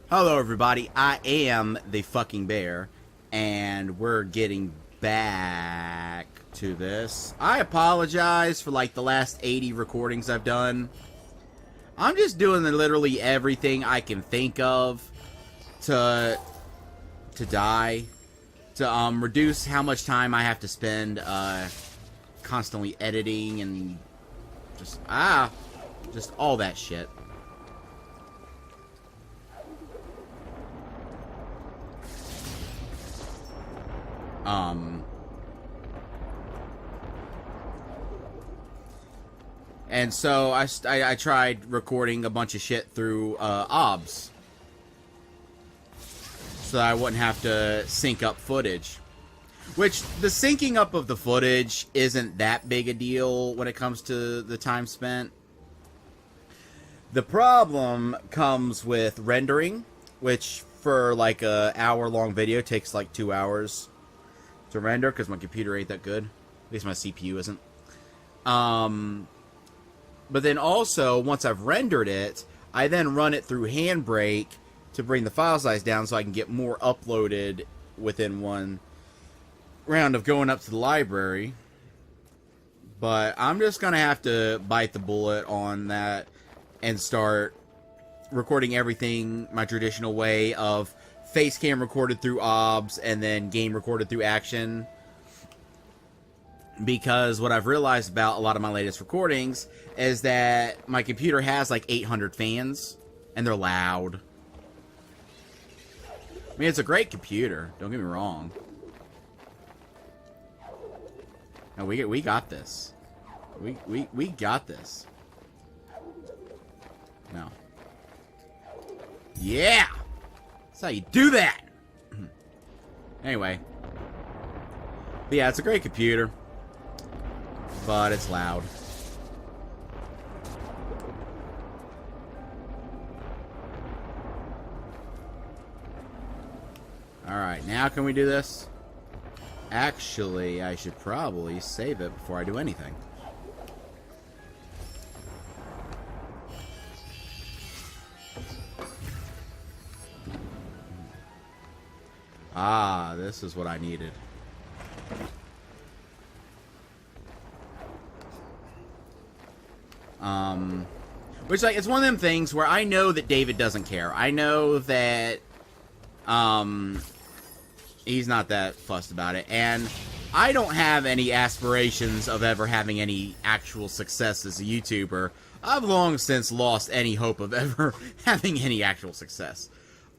Hello, everybody. I am the fucking bear, and we're getting back to this. I apologize for like the last 80 recordings I've done. I'm just doing literally everything I can think of to die, to reduce how much time I have to spend constantly editing and just all that shit. And so I tried recording a bunch of shit through OBS, so that I wouldn't have to sync up footage. Which, the syncing up of the footage isn't that big a deal when it comes to the time spent. The problem comes with rendering, which for like a hour-long video takes like 2 hours to render, because my computer ain't that good. At least my CPU isn't. But then also, once I've rendered it, I then run it through Handbrake to bring the file size down so I can get more uploaded within one round of going up to the library. But I'm just going to have to bite the bullet on that and start recording everything my traditional way of face cam recorded through OBS and then game recorded through Action. Because what I've realized about a lot of my latest recordings is that my computer has like 800 fans, and they're loud. I mean, it's a great computer, don't get me wrong. No, we got this. We got this. No. Yeah! That's how you do that! Anyway. But yeah, it's a great computer. But it's loud. Alright, now can we do this? Actually, I should probably save it before I do anything. Ah, this is what I needed. Which, like, it's one of them things where I know that David doesn't care. I know that, he's not that fussed about it. And I don't have any aspirations of ever having any actual success as a YouTuber. I've long since lost any hope of ever having any actual success.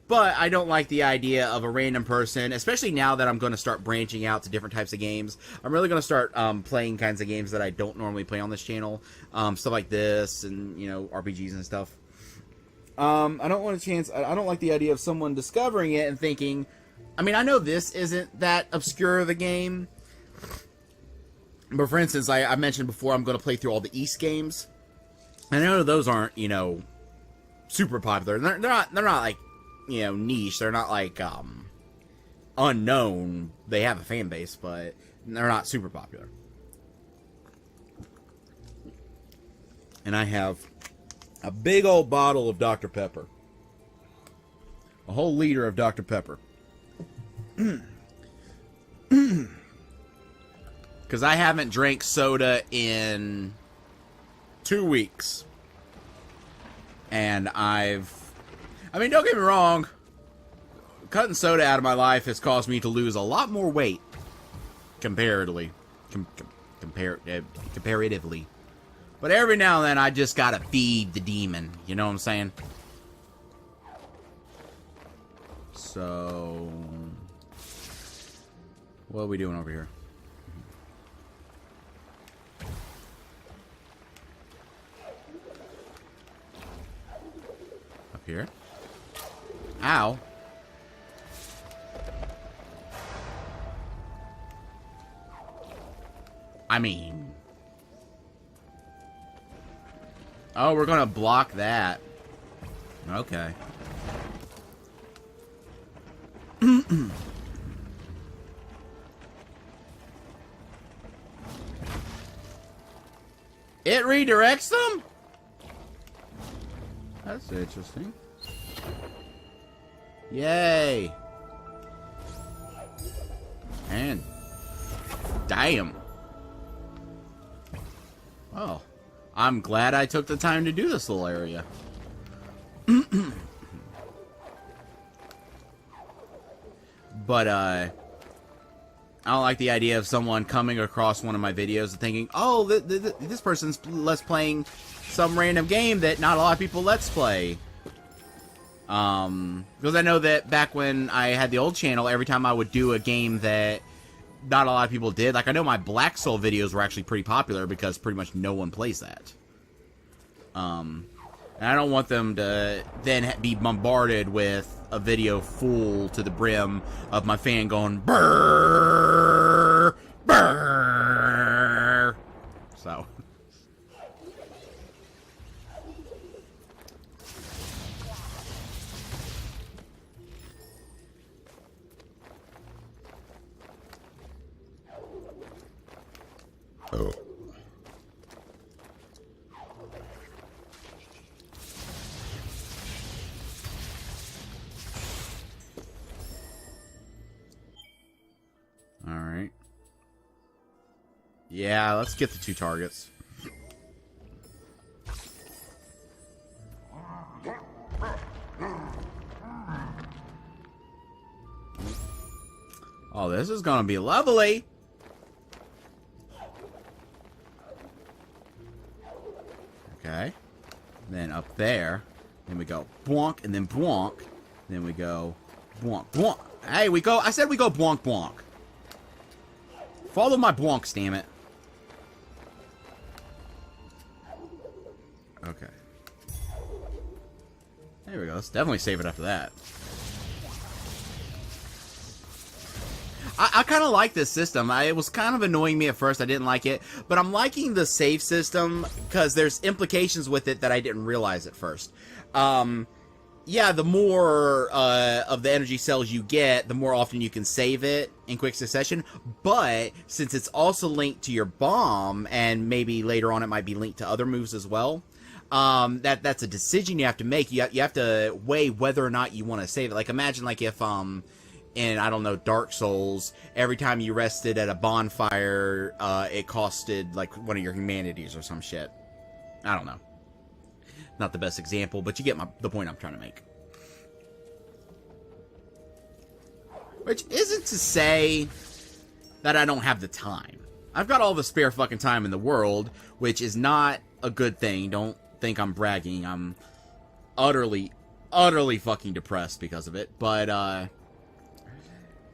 But I don't like the idea of a random person, especially now that I'm going to start branching out to different types of games. I'm really going to start playing kinds of games that I don't normally play on this channel. Stuff like this and, you know, RPGs and stuff. I don't want a chance. I don't like the idea of someone discovering it and thinking, I mean, I know this isn't that obscure of a game. But for instance, I mentioned before I'm going to play through all the East games. And I know those aren't, you know, super popular. They're not like, you know, niche. They're not like unknown. They have a fan base, but they're not super popular. And I have a big old bottle of Dr. Pepper. A whole liter of Dr. Pepper. Because I haven't drank soda in 2 weeks. And I mean, don't get me wrong. Cutting soda out of my life has caused me to lose a lot more weight. Comparatively. Comparatively. But every now and then, I just gotta feed the demon. You know what I'm saying? So... what are we doing over here? Up here? Ow. I mean... oh, we're gonna block that. Okay. It redirects them? That's interesting. Yay! And damn. Oh, I'm glad I took the time to do this little area. But I don't like the idea of someone coming across one of my videos and thinking, oh, this person's let's playing some random game that not a lot of people let's play. Because I know that back when I had the old channel, every time I would do a game that not a lot of people did, like I know my Black Soul videos were actually pretty popular because pretty much no one plays that. And I don't want them to then be bombarded with a video full to the brim of my fan going, brrr, brrr. So. Oh. Alright. Yeah, let's get the 2 targets. Oh, this is gonna be lovely. Okay. Then up there. Then we go bonk, and then bonk. Then we go bonk, bonk. Hey, we go. I said we go bonk, bonk. Follow my bonks, damn it. Okay. There we go. Let's definitely save it after that. I kind of like this system. It was kind of annoying me at first. I didn't like it. But I'm liking the save system because there's implications with it that I didn't realize at first. Yeah, the more of the energy cells you get, the more often you can save it in quick succession. But since it's also linked to your bomb, and maybe later on it might be linked to other moves as well, that's a decision you have to make. You have to weigh whether or not you want to save it. Like, imagine like if in, I don't know, Dark Souls, every time you rested at a bonfire, it costed, like, one of your humanities or some shit. I don't know. Not the best example, but you get the point I'm trying to make. Which isn't to say that I don't have the time. I've got all the spare fucking time in the world, which is not a good thing. Don't think I'm bragging. I'm utterly, utterly fucking depressed because of it. But,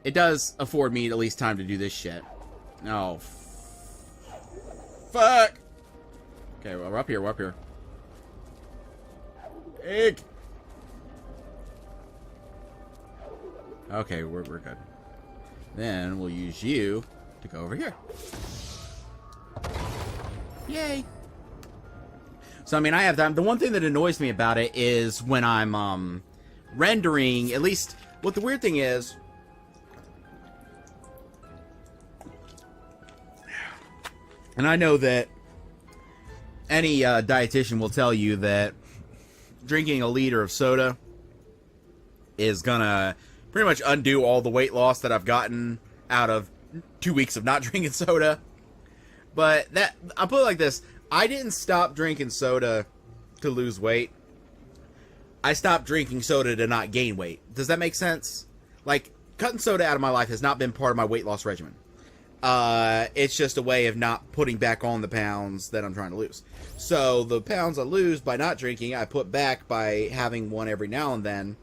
it does afford me at least time to do this shit. Oh. Fuck! Okay, well, we're up here, we're up here. Egg! Okay, we're good. Then we'll use you to go over here. Yay! So, I mean, I have time. The one thing that annoys me about it is when I'm, rendering, at least, what the weird thing is, and I know that any dietitian will tell you that drinking a liter of soda is gonna pretty much undo all the weight loss that I've gotten out of 2 weeks of not drinking soda. But that, I'll put it like this. I didn't stop drinking soda to lose weight. I stopped drinking soda to not gain weight. Does that make sense? Like, cutting soda out of my life has not been part of my weight loss regimen. It's just a way of not putting back on the pounds that I'm trying to lose. So the pounds I lose by not drinking, I put back by having one every now and then.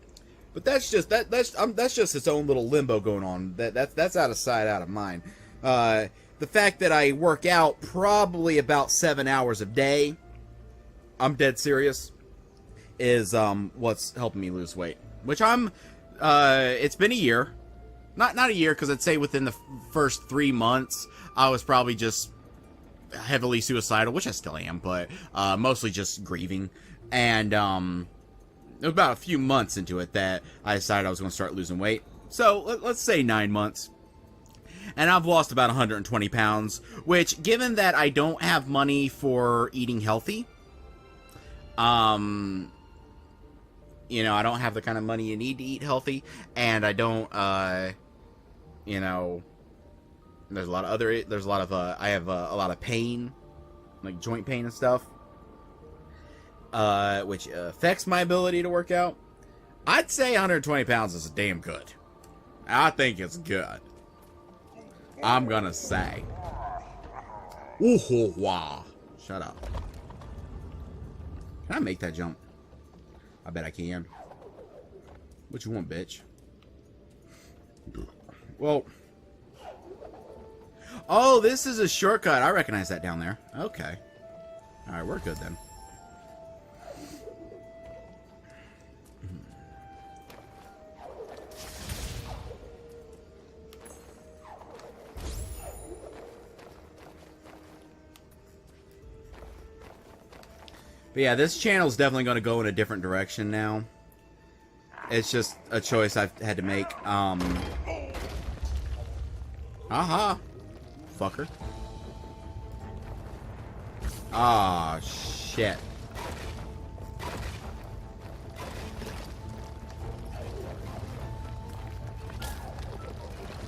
But that's just that's just its own little limbo going on. That's out of sight, out of mind. The fact that I work out probably about 7 hours a day, I'm dead serious, is what's helping me lose weight. Which it's been a year. Not a year, because I'd say within the first 3 months, I was probably just heavily suicidal, which I still am, but mostly just grieving. And it was about a few months into it that I decided I was going to start losing weight. So let's say 9 months. And I've lost about 120 pounds, which, given that I don't have money for eating healthy, you know, I don't have the kind of money you need to eat healthy, and I don't, you know, there's a lot of I have a lot of pain, like joint pain and stuff, which affects my ability to work out. I'd say 120 pounds is damn good. I think it's good. I'm gonna say. Ooh, wow. Shut up. Can I make that jump? I bet I can. What you want, bitch? Well. Oh, this is a shortcut. I recognize that down there. Okay. Alright, we're good then. But yeah, this channel's definitely going to go in a different direction now. It's just a choice I've had to make. Aha. Fucker. Ah, shit.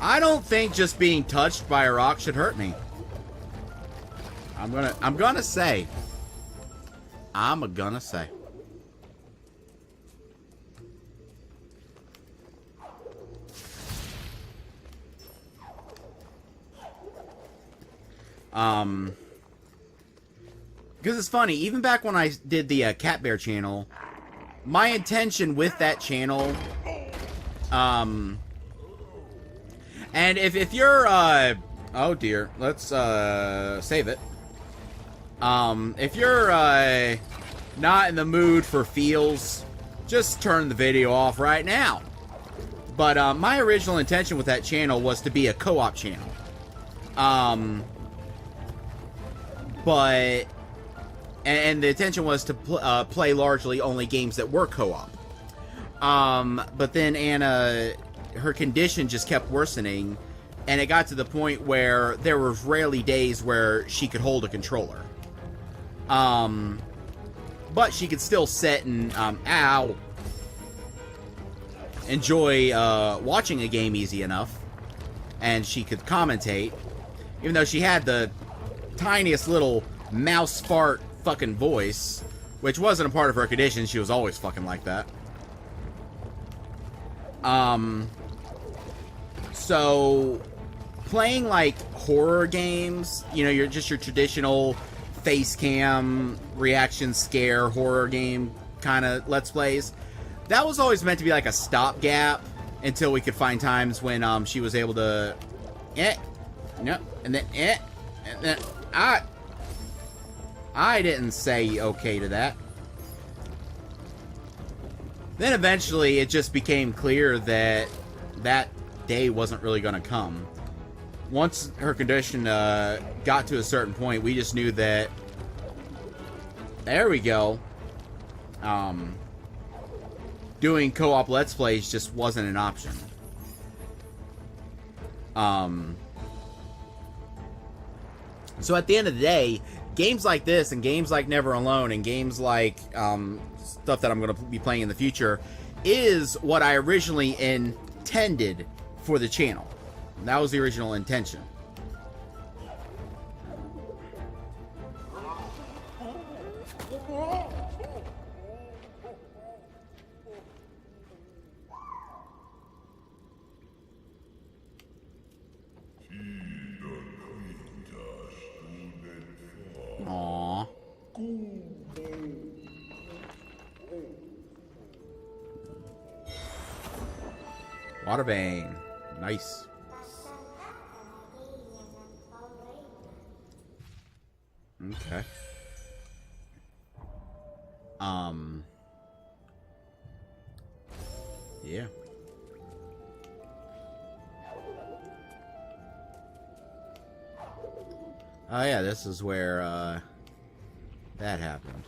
I don't think just being touched by a rock should hurt me. I'm gonna say. Because it's funny, even back when I did the Cat Bear channel, my intention with that channel, and if you're, oh dear, let's, save it. If you're, not in the mood for feels, just turn the video off right now. But, my original intention with that channel was to be a co-op channel. But, and the intention was to play largely only games that were co-op. But then Anna, her condition just kept worsening, and it got to the point where there was rarely days where she could hold a controller. But she could still sit and, enjoy, watching a game easy enough. And she could commentate, even though she had the tiniest little mouse fart fucking voice, which wasn't a part of her condition. She was always fucking like that. So playing like horror games, you know, you're just your traditional face cam reaction scare horror game kind of Let's Plays. That was always meant to be like a stopgap until we could find times when she was able to and then I didn't say okay to that. Then eventually it just became clear that that day wasn't really going to come. Once her condition got to a certain point, we just knew that, there we go, doing co-op Let's Plays just wasn't an option. So at the end of the day, games like this and games like Never Alone and games like stuff that I'm going to be playing in the future is what I originally intended for the channel. That was the original intention. Aww. Water vein. Nice. Okay. Yeah. Oh yeah, this is where that happened.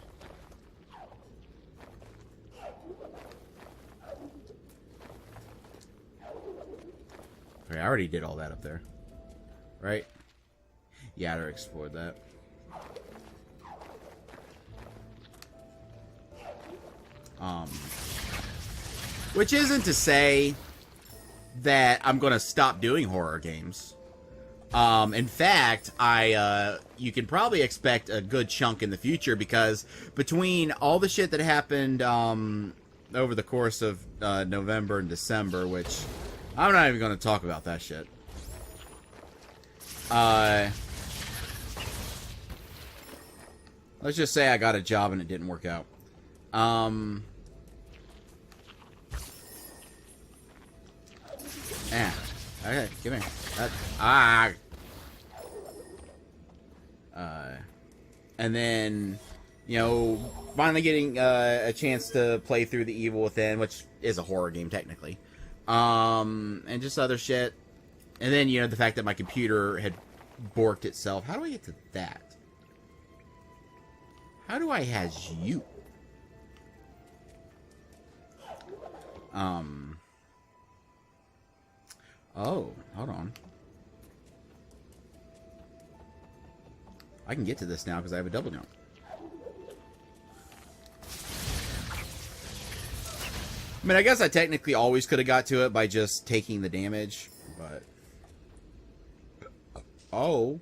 Okay, I already did all that up there. Right? Yeah, I already explored that. Which isn't to say that I'm going to stop doing horror games. In fact, you can probably expect a good chunk in the future, because between all the shit that happened over the course of November and December, which I'm not even going to talk about that shit. Let's just say I got a job and it didn't work out. Yeah. Okay, give me. And then, you know, finally getting a chance to play through The Evil Within, which is a horror game technically. And just other shit. And then, you know, the fact that my computer had borked itself. How do I get to that? How do I has you? Oh, hold on. I can get to this now because I have a double jump. I mean, I guess I technically always could have got to it by just taking the damage, but... Oh.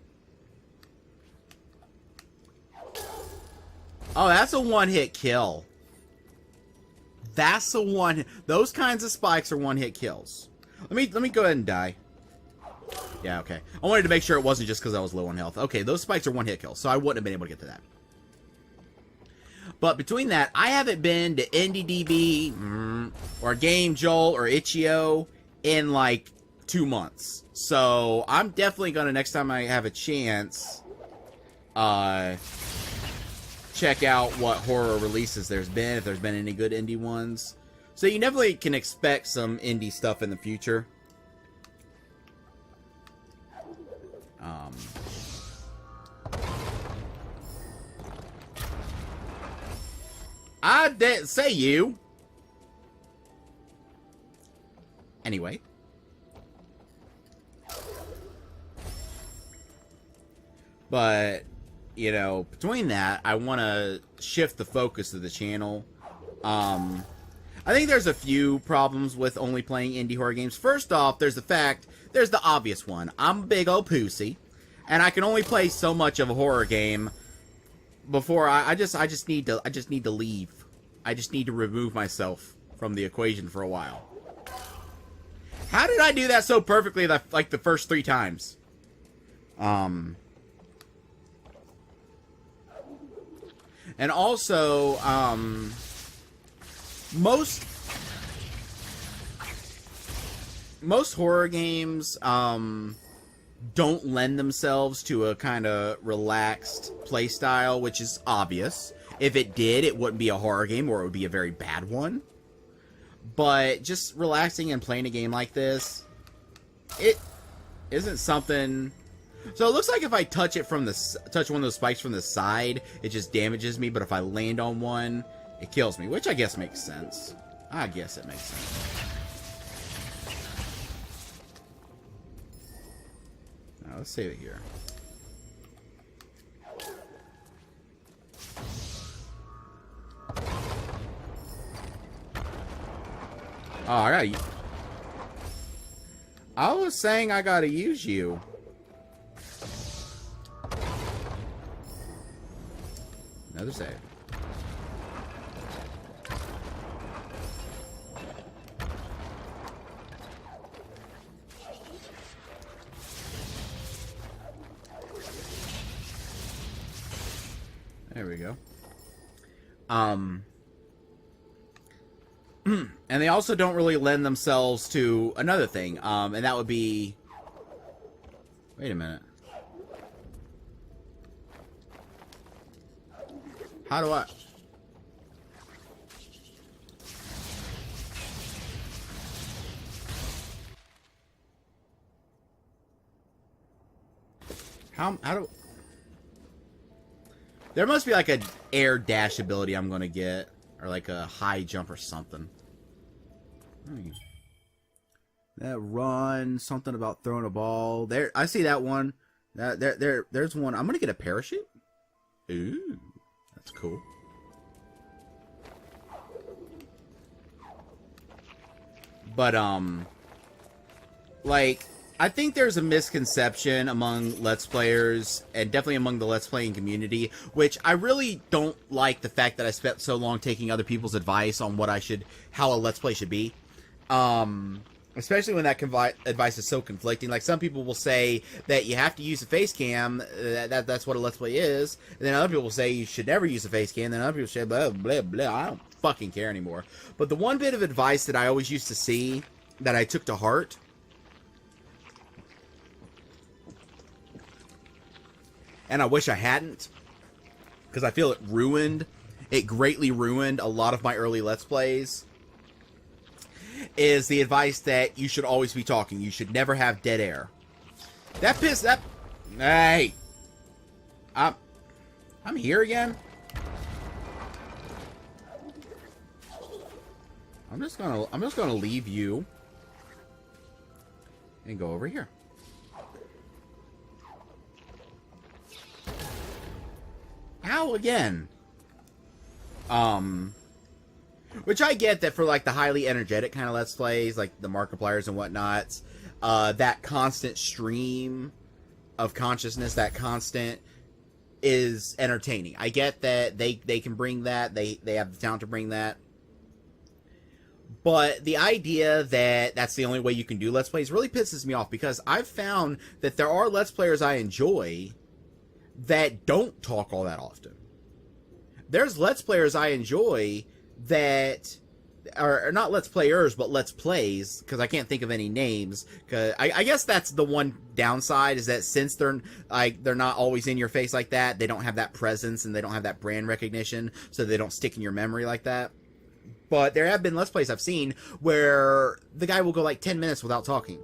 Oh, that's a one-hit kill. That's a one... Those kinds of spikes are one-hit kills. Let me go ahead and die. Yeah, okay. I wanted to make sure it wasn't just because I was low on health. Okay, those spikes are one-hit kills, so I wouldn't have been able to get to that. But between that, I haven't been to IndieDB, or Game Jolt, or Itch.io in like 2 months. So I'm definitely gonna, next time I have a chance, check out what horror releases there's been, if there's been any good indie ones. So you definitely can expect some indie stuff in the future. I didn't say you. Anyway. But, you know, between that, I want to shift the focus of the channel. I think there's a few problems with only playing indie horror games. First off, there's the obvious one. I'm a big old pussy, and I can only play so much of a horror game before I just need to leave. I just need to remove myself from the equation for a while. How did I do that so perfectly like the first 3 times? And also, most horror games don't lend themselves to a kind of relaxed playstyle, which is obvious. If it did, it wouldn't be a horror game, or it would be a very bad one. But just relaxing and playing a game like this, it isn't something. So it looks like if I touch one of those spikes from the side, it just damages me. But if I land on one, it kills me, which I guess makes sense. I guess it makes sense. Now, let's save it here. Oh, I was saying I gotta use you. Another save. There we go. And they also don't really lend themselves to another thing, and that would be... Wait a minute. How do I... How do... There must be like an air dash ability I'm gonna get, or like a high jump or something. That run, something about throwing a ball. There, I see that one. There's one. I'm gonna get a parachute. Ooh, that's cool. But, like, I think there's a misconception among Let's Players, and definitely among the Let's Playing community, which I really don't like the fact that I spent so long taking other people's advice on how a Let's Play should be. Especially when that advice is so conflicting. Like, some people will say that you have to use a face cam, that's what a Let's Play is, and then other people will say you should never use a face cam, and then other people say blah, blah, blah. I don't fucking care anymore. But the one bit of advice that I always used to see, that I took to heart, and I wish I hadn't, because I feel it greatly ruined a lot of my early Let's Plays, is the advice that you should always be talking. You should never have dead air. Hey! I'm here again? I'm just gonna leave you and go over here. How again? Which I get that for, like, the highly energetic kind of Let's Plays, like the Markipliers and whatnots, that constant stream of consciousness, that constant, is entertaining. I get that they can bring that, they have the talent to bring that. But the idea that that's the only way you can do Let's Plays really pisses me off, because I've found that there are Let's Players I enjoy that don't talk all that often. There's Let's Players I enjoy that are not Let's Players, but Let's Plays, because I can't think of any names. Cause I guess that's the one downside, is that since they're not always in your face like that, they don't have that presence and they don't have that brand recognition, so they don't stick in your memory like that. But there have been Let's Plays I've seen where the guy will go like 10 minutes without talking,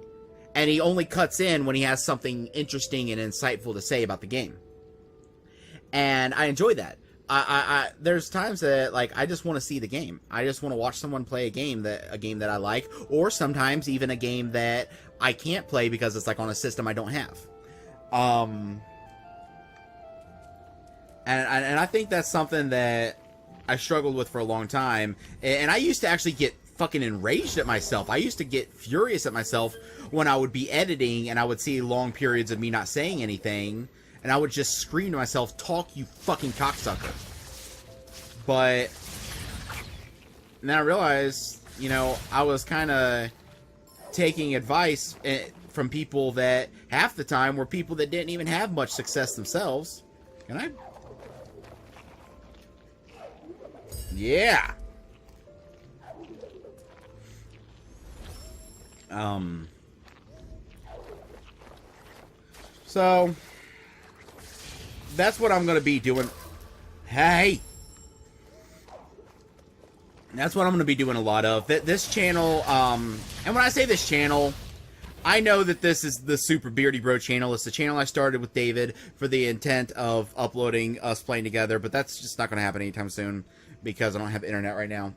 and he only cuts in when he has something interesting and insightful to say about the game. And I enjoy that. There's times that, like, I just want to see the game. I just want to watch someone play a game that I like, or sometimes even a game that I can't play because it's, like, on a system I don't have. And I think that's something that I struggled with for a long time. And I used to actually get fucking enraged at myself. I used to get furious at myself when I would be editing and I would see long periods of me not saying anything. And I would just scream to myself, "Talk, you fucking cocksucker." But then I realized, you know, I was kind of taking advice from people that half the time were people that didn't even have much success themselves. Can I? Yeah. So that's what I'm going to be doing. Hey! That's what I'm going to be doing a lot of. This channel, and when I say this channel, I know that this is the Super Beardy Bro channel. It's the channel I started with David for the intent of uploading us playing together, but that's just not going to happen anytime soon because I don't have internet right now.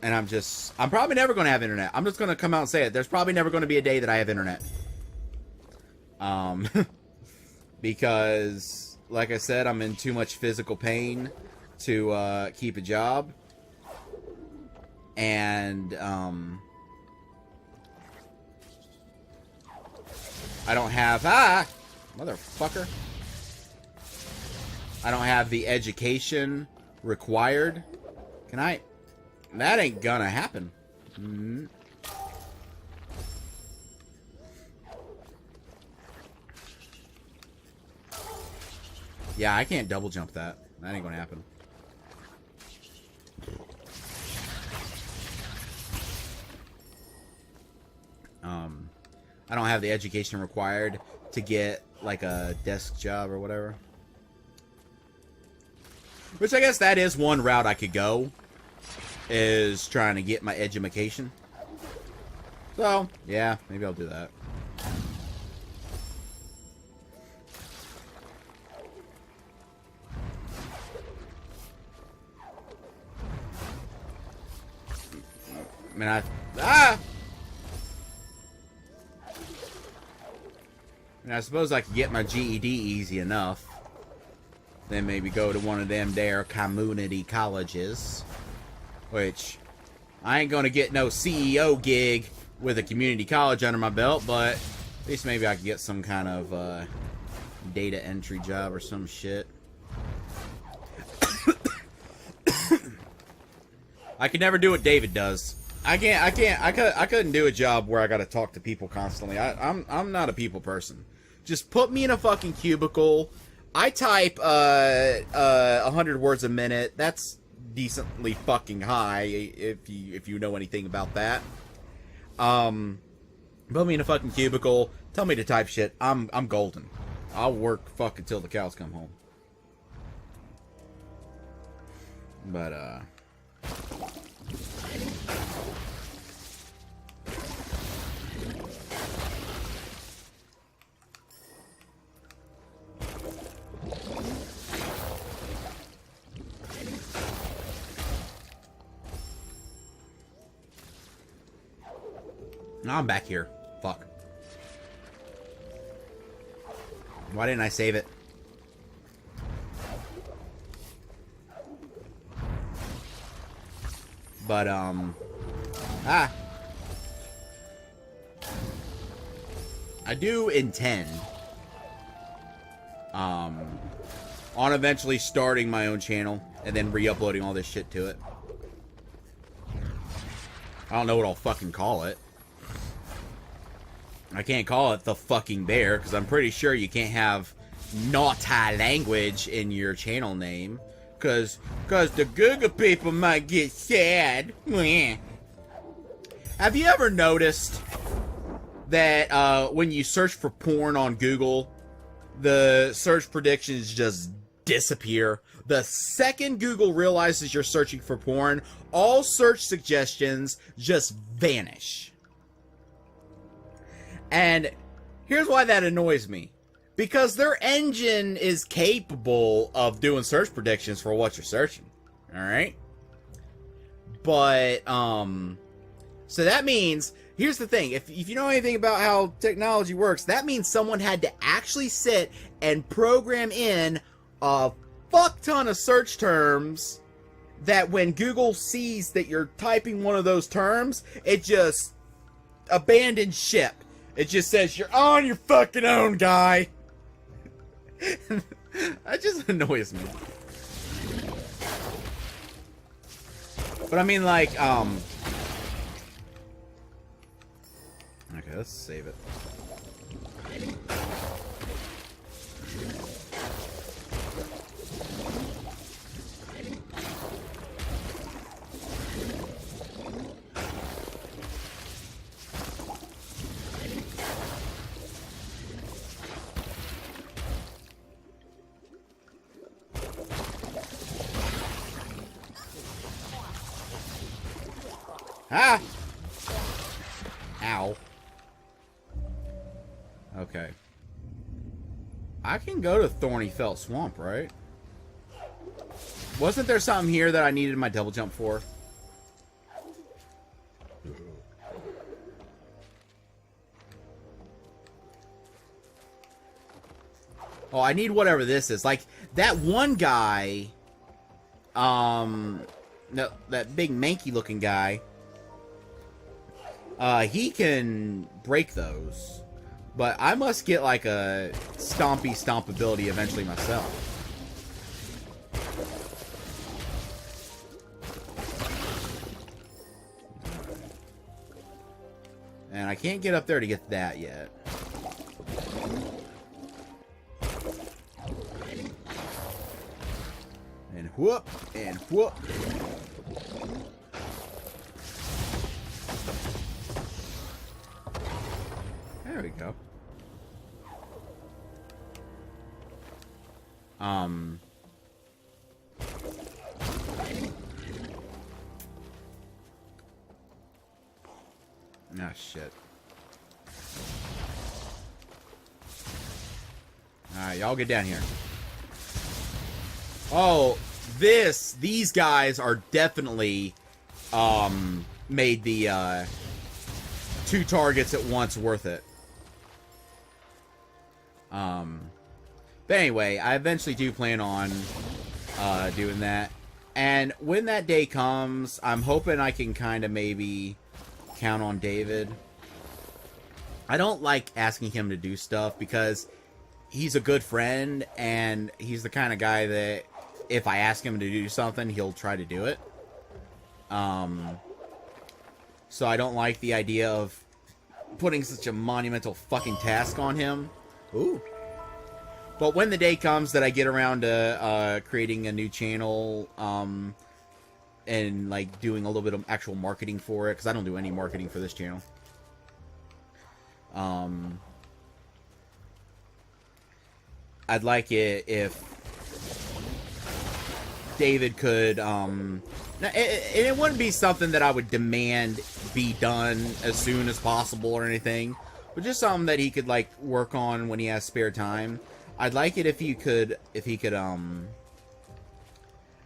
And I'm probably never going to have internet. I'm just going to come out and say it. There's probably never going to be a day that I have internet. Because, like I said, I'm in too much physical pain to keep a job. And I don't have motherfucker. I don't have the education required. Can I? That ain't gonna happen. Yeah, I can't double jump that. That ain't gonna happen. I don't have the education required to get, like, a desk job or whatever. Which I guess that is one route I could go, is trying to get my edumacation. So, yeah, maybe I'll do that. I mean, I suppose I could get my GED easy enough. then maybe go to one of them there community colleges. Which, I ain't gonna get no CEO gig with a community college under my belt, but at least maybe I could get some kind of data entry job or some shit. I could never do what David does. I couldn't do a job where I gotta talk to people constantly. I'm not a people person. Just put me in a fucking cubicle. I type 100 words a minute. That's decently fucking high if you know anything about that. Put me in a fucking cubicle. Tell me to type shit. I'm golden. I'll work fucking till the cows come home. But I'm back here. Fuck. Why didn't I save it? But, I do intend, on eventually starting my own channel and then re-uploading all this shit to it. I don't know what I'll fucking call it. I can't call it The Fucking Bear, because I'm pretty sure you can't have naughty language in your channel name. Because the Google people might get sad. Have you ever noticed that when you search for porn on Google, the search predictions just disappear? The second Google realizes you're searching for porn, all search suggestions just vanish. And here's why that annoys me. Because their engine is capable of doing search predictions for what you're searching. Alright? But, so that means, here's the thing. If you know anything about how technology works, that means someone had to actually sit and program in a fuck ton of search terms that when Google sees that you're typing one of those terms, it just abandons ship. It just says, you're on your fucking own, guy. That just annoys me. But I mean, like, okay, let's save it. Ah! Ow. Okay. I can go to Thorny Felt Swamp, right? Wasn't there something here that I needed my double jump for? Oh, I need whatever this is. Like, that one guy... No, that big manky looking guy... he can break those. But I must get, like, a stompy stomp ability eventually myself. And I can't get up there to get that yet. And whoop, and whoop. There we go. Ah, shit. Alright, y'all get down here. Oh, these guys are definitely, made the, 2 targets at once worth it. But anyway, I eventually do plan on doing that. And when that day comes, I'm hoping I can kind of maybe count on David. I don't like asking him to do stuff because he's a good friend, and he's the kind of guy that if I ask him to do something, he'll try to do it. So I don't like the idea of putting such a monumental fucking task on him. Ooh. But when the day comes that I get around to creating a new channel, and like doing a little bit of actual marketing for it, because I don't do any marketing for this channel. I'd like it if David could, it wouldn't be something that I would demand be done as soon as possible or anything, but just something that he could like work on when he has spare time. I'd like it if he could, and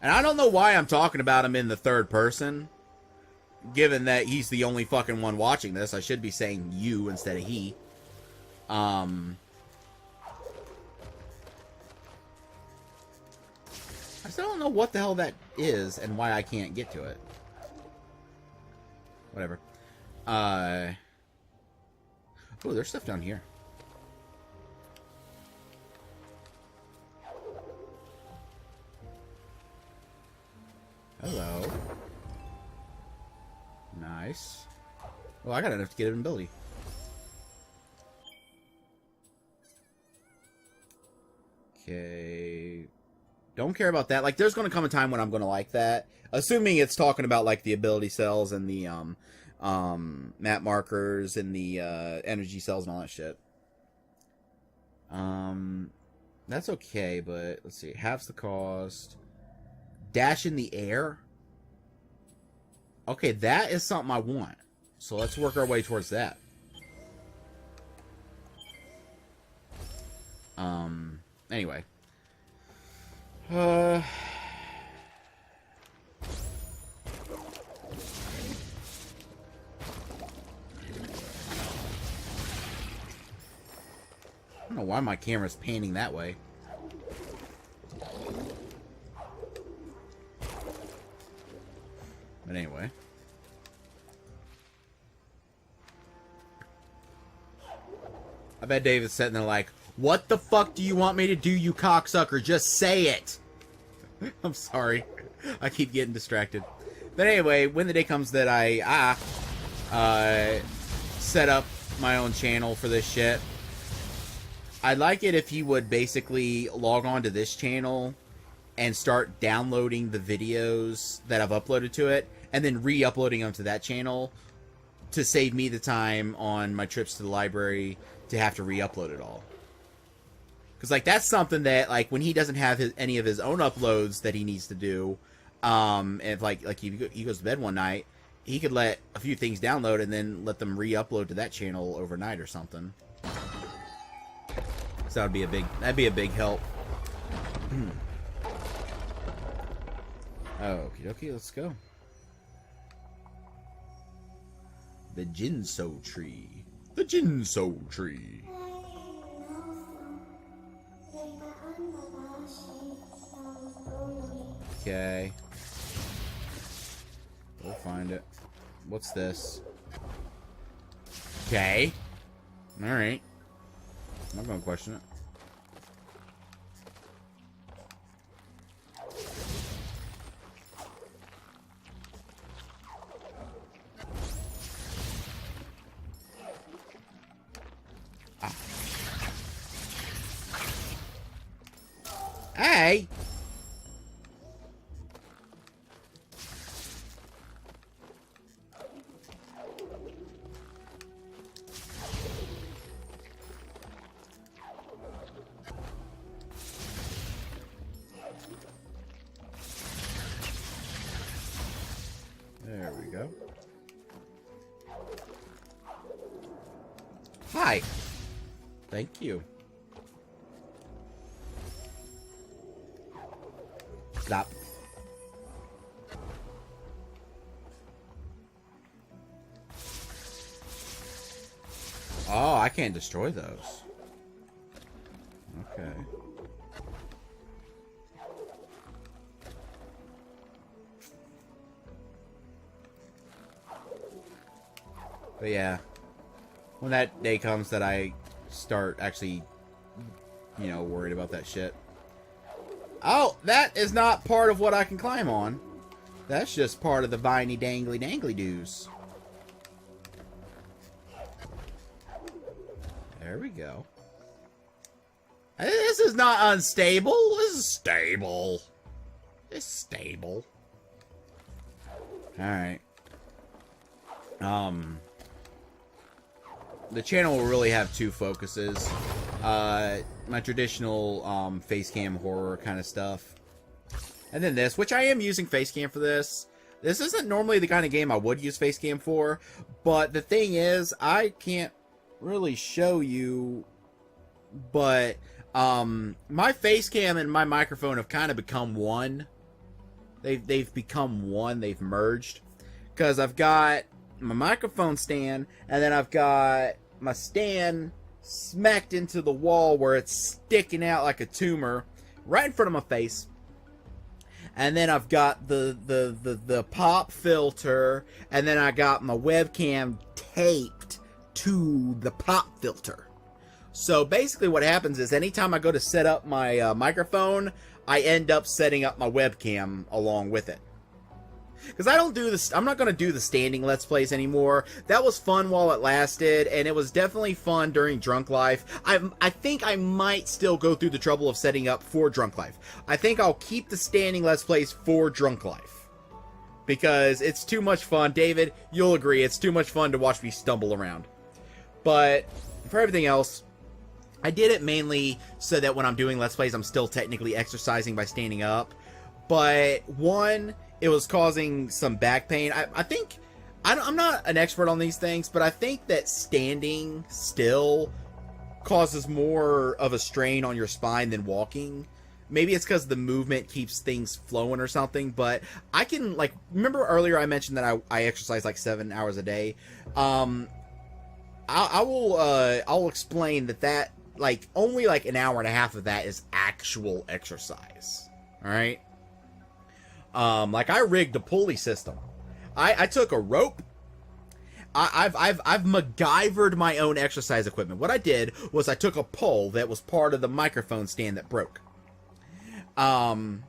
I don't know why I'm talking about him in the third person, given that he's the only fucking one watching this. I should be saying you instead of he. I still don't know what the hell that is and why I can't get to it. Whatever. Oh, there's stuff down here. Hello. Nice. Well, I got enough to get an ability. Okay. Don't care about that. Like, there's going to come a time when I'm going to like that. Assuming it's talking about, like, the ability cells and the, map markers and the, energy cells and all that shit. That's okay, but let's see. Halves the cost. Dash in the air. Okay, that is something I want. So let's work our way towards that. Anyway. I don't know why my camera's panning that way. But anyway. I bet David's sitting there like, what the fuck do you want me to do, you cocksucker? Just say it! I'm sorry. I keep getting distracted. But anyway, when the day comes that I set up my own channel for this shit, I'd like it if he would basically log on to this channel and start downloading the videos that I've uploaded to it, and then re-uploading them to that channel to save me the time on my trips to the library to have to re-upload it all. Because, like, that's something that, like, when he doesn't have any of his own uploads that he needs to do, if, like he goes to bed one night, he could let a few things download and then let them re-upload to that channel overnight or something. So that'd be a big help. Okie dokie, let's go. The Jinso tree. The Jinso tree. Okay. We'll find it. What's this? Okay. Alright. I'm not gonna question it. Hey! There we go. Hi! Thank you. Stop. Oh, I can't destroy those. Okay. But yeah, when that day comes that I start actually, you know, worried about that shit. Oh, that is not part of what I can climb on. That's just part of the viney dangly dangly doos. There we go. This is not unstable. This is stable. It's stable. Alright. The channel will really have two focuses. My traditional face cam horror kind of stuff. And then this, which I am using Facecam for this. This isn't normally the kind of game I would use Facecam for, but the thing is, I can't really show you, but my Facecam and my microphone have kind of become one. They've become one. They've merged, because I've got my microphone stand, and then I've got my stand smacked into the wall where it's sticking out like a tumor right in front of my face. And then I've got the pop filter, and then I got my webcam taped to the pop filter. So basically what happens is anytime I go to set up my microphone, I end up setting up my webcam along with it. Because I don't do this, I'm not going to do the standing Let's Plays anymore. That was fun while it lasted, and it was definitely fun during Drunk Life. I think I might still go through the trouble of setting up for Drunk Life. I think I'll keep the standing Let's Plays for Drunk Life. Because it's too much fun. David, you'll agree, it's too much fun to watch me stumble around. But for everything else, I did it mainly so that when I'm doing Let's Plays, I'm still technically exercising by standing up. But one, it was causing some back pain. I think, I'm not an expert on these things, but I think that standing still causes more of a strain on your spine than walking. Maybe it's because the movement keeps things flowing or something, but I can, like, remember earlier I mentioned that I exercise like 7 hours a day. I'll explain that like only like an hour and a half of that is actual exercise. All right. Like I rigged a pulley system. I took a rope. I've MacGyvered my own exercise equipment. What I did was I took a pole that was part of the microphone stand that broke. And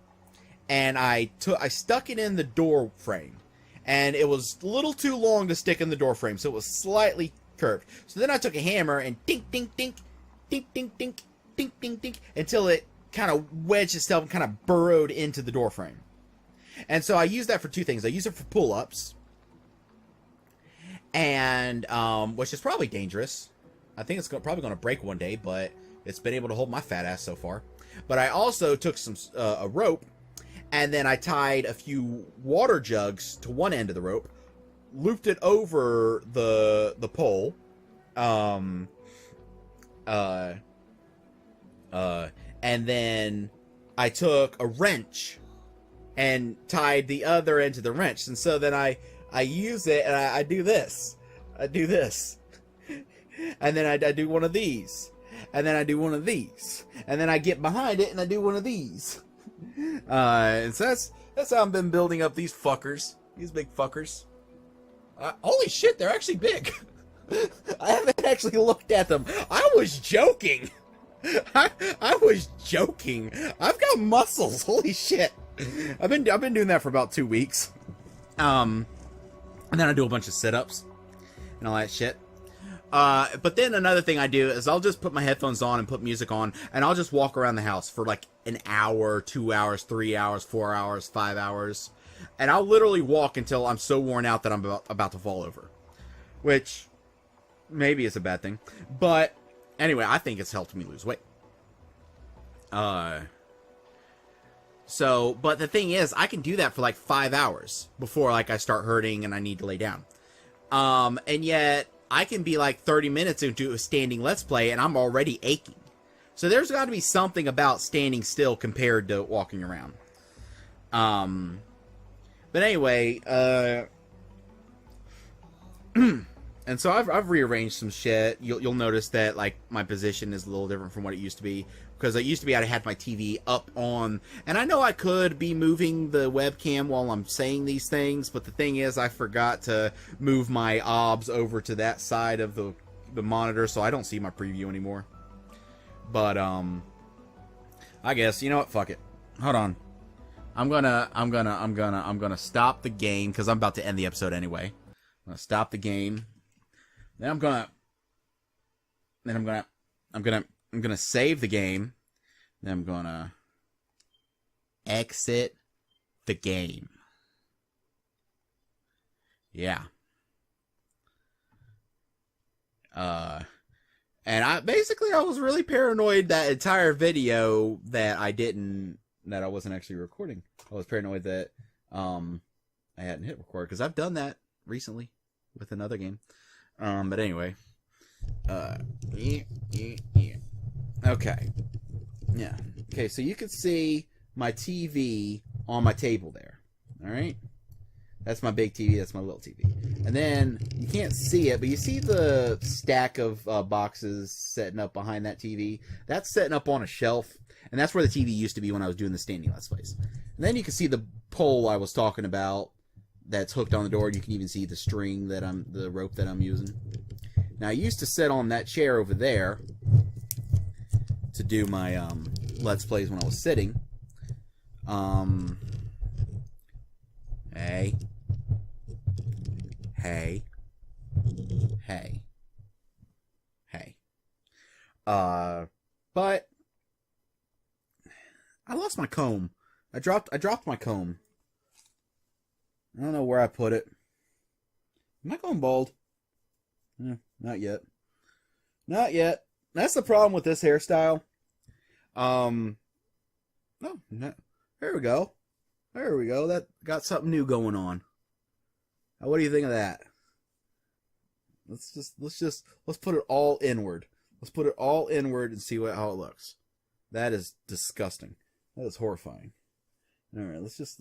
I stuck it in the door frame, and it was a little too long to stick in the door frame, so it was slightly curved. So then I took a hammer and dink, dink, dink, dink, dink, dink, dink, dink, dink, until it kind of wedged itself and kind of burrowed into the door frame. And so I use that for two things. I use it for pull-ups, and which is probably dangerous. I think it's probably going to break one day, but it's been able to hold my fat ass so far. But I also took some a rope, and then I tied a few water jugs to one end of the rope, looped it over the pole, and then I took a wrench and tied the other end to the wrench. And so then I use it, and I do this. I do this. And then I do one of these. And then I do one of these. And then I get behind it, and I do one of these. And so that's how I've been building up these fuckers. These big fuckers. Holy shit, they're actually big. I haven't actually looked at them. I was joking. I was joking. I've got muscles. Holy shit. I've been doing that for about 2 weeks. And then I do a bunch of sit-ups and all that shit. But then another thing I do is I'll just put my headphones on and put music on, and I'll just walk around the house for like an hour, 2 hours, 3 hours, 4 hours, 5 hours. And I'll literally walk until I'm so worn out that I'm about to fall over. Which maybe is a bad thing. But anyway, I think it's helped me lose weight. So, but the thing is, I can do that for like 5 hours before like I start hurting and I need to lay down. And yet I can be like 30 minutes into a standing Let's Play and I'm already aching. So there's got to be something about standing still compared to walking around. But anyway, and so I've rearranged some shit. You'll notice that like my position is a little different from what it used to be, because it used to be I had my TV up on, and I know I could be moving the webcam while I'm saying these things, but the thing is I forgot to move my OBS over to that side of the monitor, so I don't see my preview anymore. But I guess, you know what, fuck it. Hold on. I'm gonna stop the game because I'm about to end the episode anyway. I'm gonna stop the game. Then I'm gonna save the game. Then I'm gonna exit the game. Yeah. And I was really paranoid that entire video that I wasn't actually recording. I was paranoid that I hadn't hit record because I've done that recently with another game. But anyway, Okay. Yeah. Okay, so you can see my TV on my table there. All right. That's my big TV. That's my little TV. And then you can't see it, but you see the stack of boxes setting up behind that TV. That's setting up on a shelf, and that's where the TV used to be when I was doing the standing Let's Plays. And then you can see the pole I was talking about that's hooked on the door. You can even see the string the rope that I'm using. Now I used to sit on that chair over there to do my Let's Plays when I was sitting. Hey. But I lost my comb. I dropped my comb. I don't know where I put it. Am I going bald? Not yet. Not yet. That's the problem with this hairstyle. No, there we go. There we go. That got something new going on. Now, what do you think of that? Let's put it all inward. Let's put it all inward and see how it looks. That is disgusting. That is horrifying. All right, let's just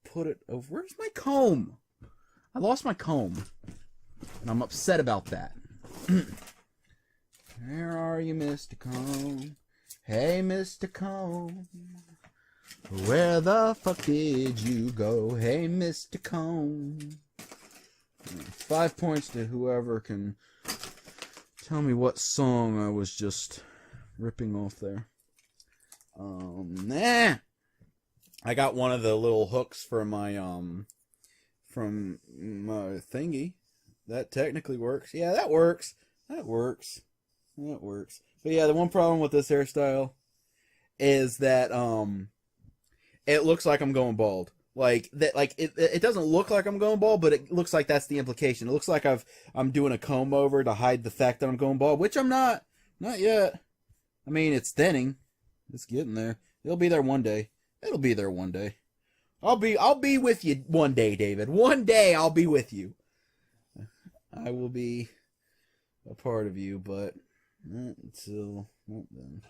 put it over. Where's my comb? I lost my comb, and I'm upset about that. Where are you, Mr. Comb? Hey, Mr. Comb. Where the fuck did you go? Hey, Mr. Comb. 5 points to whoever can tell me what song I was just ripping off there. I got one of the little hooks from my thingy. That technically works. Yeah, that works. That works. But yeah, the one problem with this hairstyle is that it looks like I'm going bald. Like that, like it doesn't look like I'm going bald, but it looks like that's the implication. It looks like I'm doing a comb over to hide the fact that I'm going bald, which I'm not yet. I mean, it's thinning. It's getting there. It'll be there one day. It'll be there one day. I'll be with you one day, David. One day I'll be with you. I will be a part of you, but not until then.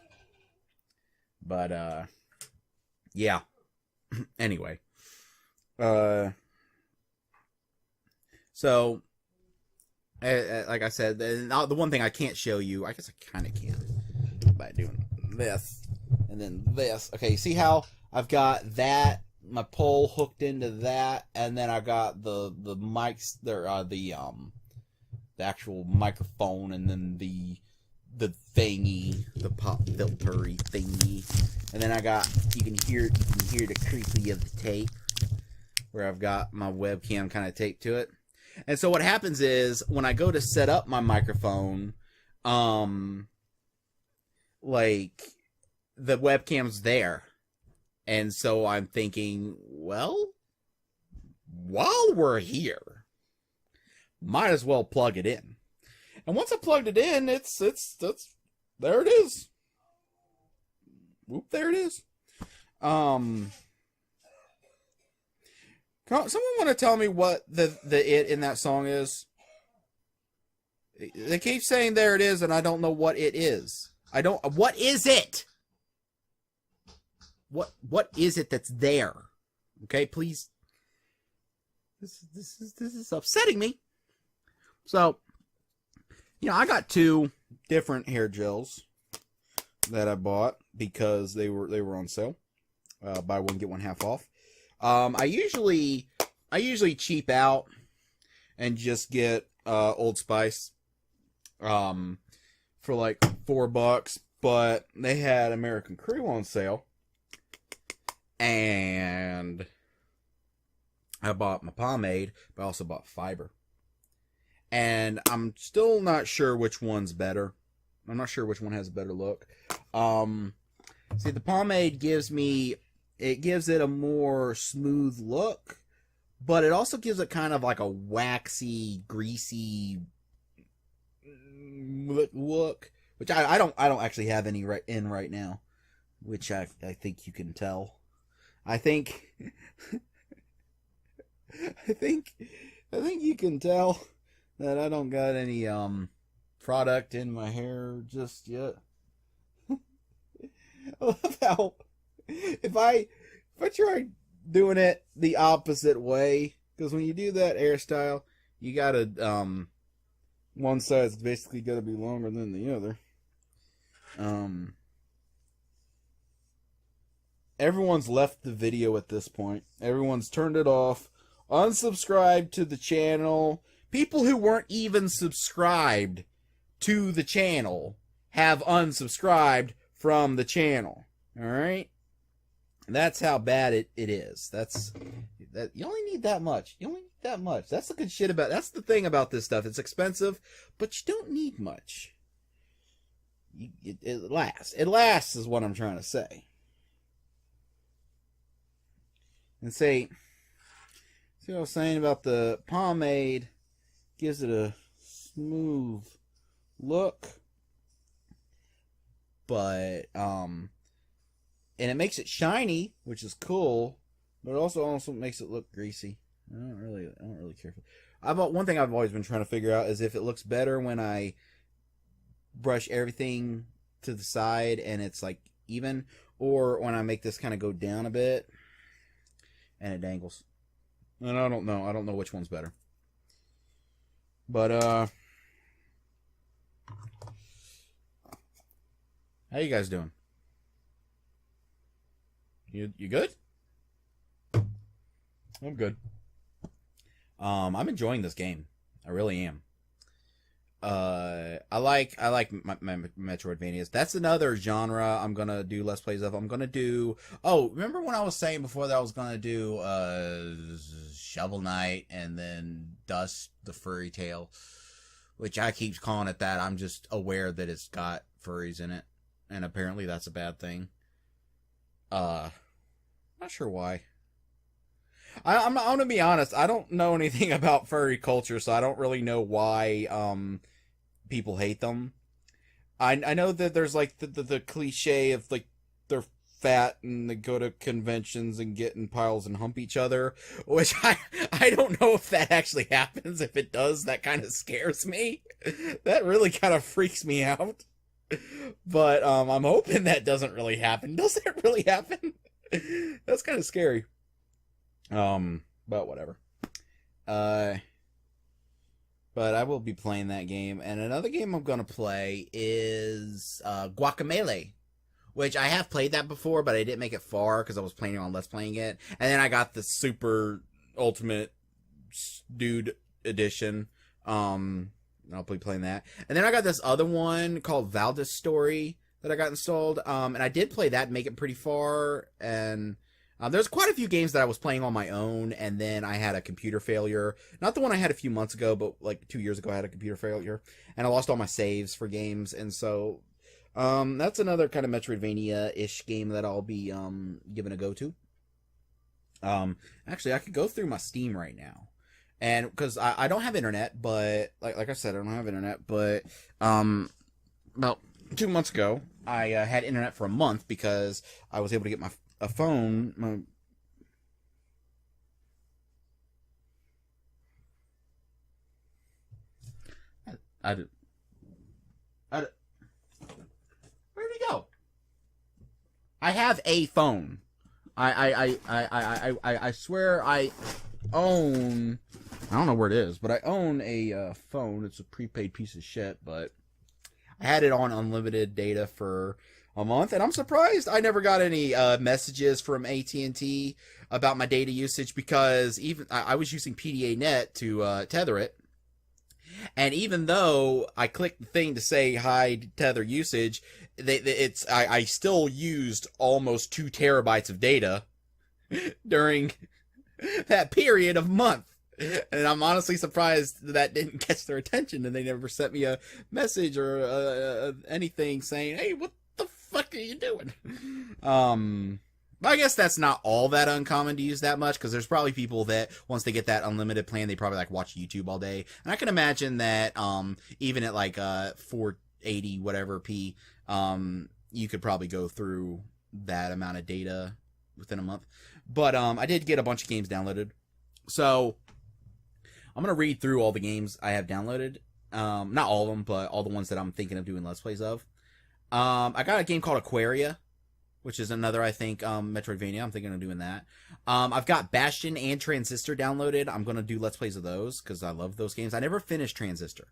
But yeah. Anyway. So, like I said, the one thing I can't show you, I guess I kind of can, by doing this, and then this. Okay, you see how I've got that, my pole hooked into that, and then I got the mics there, the actual microphone, and then the thingy, the pop filtery thingy, and then I got, you can hear the creaky of the tape, where I've got my webcam kind of taped to it. And so what happens is, when I go to set up my microphone, like, the webcam's there. And so I'm thinking, well, while we're here, might as well plug it in. And once I plugged it in, it's there it is. Whoop, there it is. Someone want to tell me what the it in that song is? They keep saying there it is, and I don't know what it is. What is it? What is it that's there? Okay, please. This is upsetting me. So, you know, I got 2 different hair gels that I bought. because they were on sale. Buy one get one half off. I usually cheap out and just get Old Spice for like $4, but they had American Crew on sale, and I bought my pomade, but I also bought fiber. And I'm still not sure which one's better. I'm not sure which one has a better look. See, the pomade gives it a more smooth look, but it also gives it kind of like a waxy, greasy look, which I don't actually have any right now, which I think you can tell. I think you can tell that I don't got any product in my hair just yet. I love how if I try doing it the opposite way, because when you do that hairstyle, you gotta one side's basically gotta be longer than the other. Everyone's left the video at this point. Everyone's turned it off, unsubscribed to the channel. People who weren't even subscribed to the channel have unsubscribed from the channel. All right? That's how bad it is. That you only need that much. You only need that much. That's the good shit about. That's the thing about this stuff. It's expensive, but you don't need much. It lasts. It lasts is what I'm trying to say. And see what I was saying about the pomade gives it a smooth look, but and it makes it shiny, which is cool, but it also makes it look greasy. I don't really care for. One thing I've always been trying to figure out is if it looks better when I brush everything to the side and it's like even, or when I make this kind of go down a bit and it dangles. And I don't know. I don't know which one's better. But how you guys doing? You good? I'm good. I'm enjoying this game. I really am. I like my Metroidvanias. That's another genre I'm gonna do Let's Plays of. I'm gonna do. Oh, remember when I was saying before that I was gonna do Shovel Knight and then Dust the Furry Tale, which I keep calling it that. I'm just aware that it's got furries in it, and apparently that's a bad thing. Not sure why. I'm gonna be honest. I don't know anything about furry culture, so I don't really know why people hate them. I know that there's like the cliche of like they're fat and they go to conventions and get in piles and hump each other, which I don't know if that actually happens. If it does, that kind of scares me. That really kind of freaks me out. But I'm hoping that doesn't really happen. Does it really happen? That's kind of scary. But whatever. But I will be playing that game. And another game I'm gonna play is Guacamelee, which I have played that before, but I didn't make it far because I was planning on Let's Playing it. And then I got the Super Ultimate Dude Edition. I'll be playing that. And then I got this other one called Valdis Story that I got installed. And I did play that and make it pretty far. And there's quite a few games that I was playing on my own, and then I had a computer failure. Not the one I had a few months ago, but like 2 years ago I had a computer failure. And I lost all my saves for games, and so that's another kind of Metroidvania-ish game that I'll be giving a go to. Actually, I could go through my Steam right now. And because I don't have internet, but like I said, I don't have internet, but about 2 months ago, I had internet for a month because I was able to get a phone. Where'd he go? I have a phone. I swear I own. I don't know where it is, but I own a phone. It's a prepaid piece of shit, but I had it on unlimited data for a month, and I'm surprised I never got any messages from AT&T about my data usage, because even I was using PDA Net to tether it, and even though I clicked the thing to say hide tether usage, I still used almost 2 terabytes of data during that period of month. And I'm honestly surprised that didn't catch their attention, and they never sent me a message or anything saying, "Hey, what the fuck are you doing?" But I guess that's not all that uncommon to use that much, because there's probably people that once they get that unlimited plan, they probably like watch YouTube all day. And I can imagine that even at like 480 whatever p, you could probably go through that amount of data within a month. But I did get a bunch of games downloaded, so I'm going to read through all the games I have downloaded. Not all of them, but all the ones that I'm thinking of doing Let's Plays of. I got a game called Aquaria, which is another, I think, Metroidvania. I'm thinking of doing that. I've got Bastion and Transistor downloaded. I'm going to do Let's Plays of those, because I love those games. I never finished Transistor,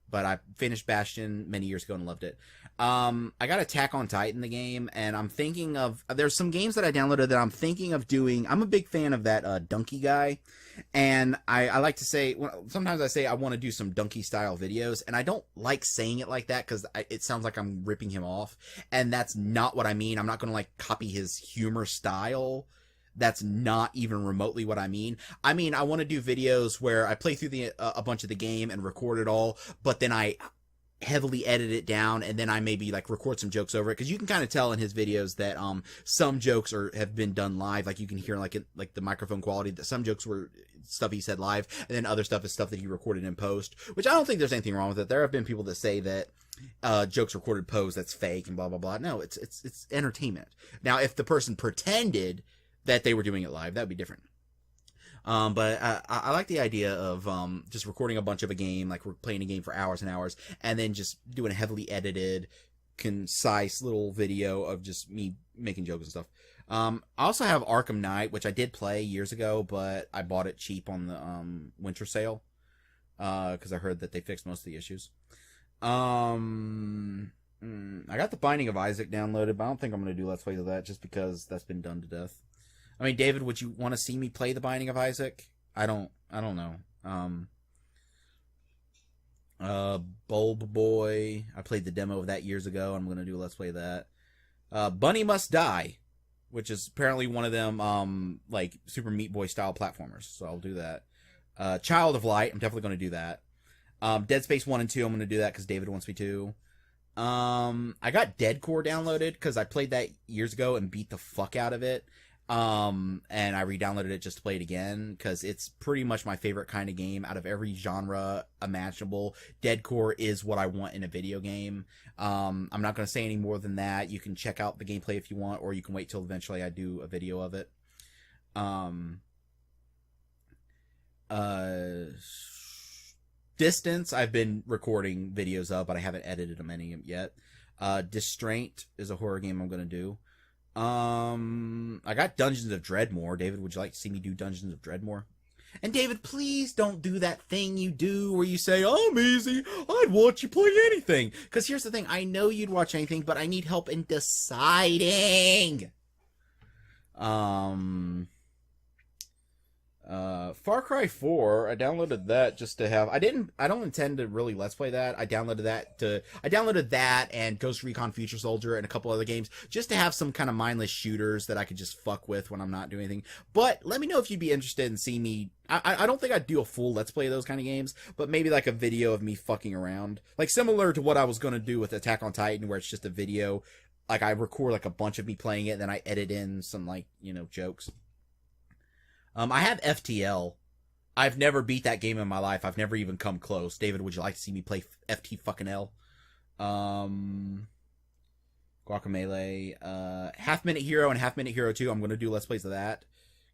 but I finished Bastion many years ago and loved it. I got Attack on Titan, the game, and I'm thinking of... There's some games that I downloaded that I'm thinking of doing. I'm a big fan of that Donkey guy, and I like to say... Sometimes I say I want to do some Donkey-style videos, and I don't like saying it like that, because it sounds like I'm ripping him off, and that's not what I mean. I'm not going to, like, copy his humor style. That's not even remotely what I mean. I mean, I want to do videos where I play through a bunch of the game and record it all, but then I heavily edit it down, and then I maybe like record some jokes over it, because you can kind of tell in his videos that some jokes have been done live. Like you can hear like the microphone quality, that some jokes were stuff he said live, and then other stuff is stuff that he recorded in post, which I don't think there's anything wrong with it. There have been people that say that jokes recorded post, that's fake and blah blah blah. No, it's entertainment. Now if the person pretended that they were doing it live, that would be different. But I like the idea of just recording a bunch of a game, like we're playing a game for hours and hours, and then just doing a heavily edited, concise little video of just me making jokes and stuff. I also have Arkham Knight, which I did play years ago, but I bought it cheap on the winter sale, because I heard that they fixed most of the issues. I got The Binding of Isaac downloaded, but I don't think I'm going to do Let's Plays of that, just because that's been done to death. I mean, David, would you want to see me play The Binding of Isaac? I don't know. Bulb Boy, I played the demo of that years ago. I'm going to do a Let's Play of that. Bunny Must Die, which is apparently one of them, like, Super Meat Boy style platformers. So I'll do that. Child of Light, I'm definitely going to do that. Dead Space 1 and 2, I'm going to do that because David wants me to. I got Dead Core downloaded because I played that years ago and beat the fuck out of it. And I re-downloaded it just to play it again, because it's pretty much my favorite kind of game out of every genre imaginable. Dead Core is what I want in a video game. I'm not going to say any more than that. You can check out the gameplay if you want, or you can wait till eventually I do a video of it. Distance, I've been recording videos of, but I haven't edited them any yet. Distraint is a horror game I'm going to do. I got Dungeons of Dreadmore. David, would you like to see me do Dungeons of Dreadmore? And David, please don't do that thing you do where you say, "I'm easy, I'd watch you play anything." Because here's the thing, I know you'd watch anything, but I need help in deciding. Far Cry 4, I downloaded that just to have, I don't intend to really Let's Play that. I downloaded that and Ghost Recon Future Soldier and a couple other games just to have some kind of mindless shooters that I could just fuck with when I'm not doing anything. But let me know if you'd be interested in seeing me. I don't think I'd do a full Let's Play of those kind of games, but maybe like a video of me fucking around. Like similar to what I was going to do with Attack on Titan, where it's just a video. Like I record like a bunch of me playing it, and then I edit in some, like, jokes. I have FTL. I've never beat that game in my life. I've never even come close. David, would you like to see me play FT fucking L? Guacamelee, Half Minute Hero and Half Minute Hero 2. I'm going to do Let's Plays of that